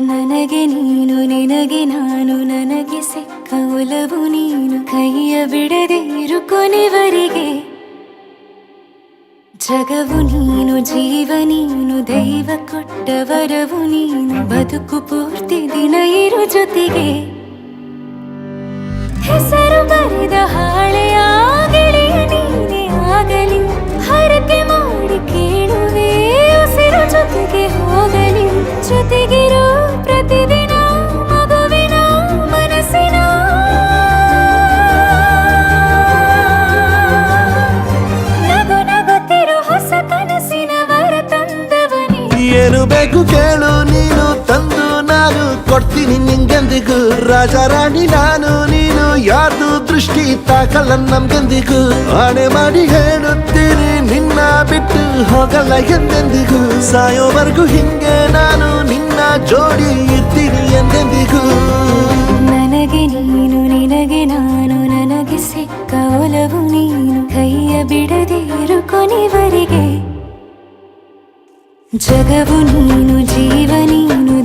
ನನಗೆ ನೀನು ನಿನಗೆ ನಾನು ನನಗೆ ಸಿಕ್ಕ ಒಲವು ನೀನು ಕೈಯ ಬಿಡದೆ ಇರು ಕೊನೆವರೆಗೆ ಜಗವು ನೀನು ಜೀವ ನೀನು ದೈವ ಕೊಟ್ಟ ವರವು ನೀನು ಬದುಕು ಪೂರ್ತಿ ದಿನ ಇರು ಜೊತೆಗೆ ಹೆಸರು ಬರೆದ ಹಾಳೆಯ ಗೆಳೆಯ ನೀನೇ ಆಗಲಿ ಹರಕೆ ಮಾಡಿ ಕೇಳುವೆ ಉಸಿರು ಜೊತೆಗೆ ಹೋಗಲಿ ಜೊತೆಗಿರೋ ಪ್ರತಿದಿನ ಮಗುವಿನ ಮನಸ್ಸಿನ ನಗು ನಗುತ್ತಿರೋ ಹೊಸ ಕನಸಿನ ವರ ತಂದವನೇ ಏನು ಬೇಕು ಕೇಳು ನೀನು ತಂದು ನಾನು ಕೊಡ್ತೀನಿ ನಿಂಗೆಂದಿಗೂ ರಾಜ ರಾಣಿ ನಾನು ನೀನು ಯಾರ್ದು ದೃಷ್ಟಿ ತಾಕಲ್ಲ ನಮ್ಗೆಂದಿಗೂ ಆಣೆ ಮಾಡಿ ಹೇಳುತ್ತೀನಿ ನಿನ್ನ ಬಿಟ್ಟು ಹೋಗಲ್ಲ ಎಂದೆಂದಿಗೂ ಸಾಯೋವರೆಗೂ ಹಿಂಗೆ ನಾನು ನಿನ್ನ ಜೋಡಿ ಇರ್ತೀನಿ ಎಂದೆಂದಿಗೂ ನನಗೆ ನೀನು ನಿನಗೆ ನಾನು ನನಗೆ ಸಿಕ್ಕ ಒಲವು ನೀನು ಕೈಯ ಬಿಡದೆ ಇರು ಕೊನೆವರೆಗೆ ಜಗವು ನೀನು ಜೀವ ನೀನು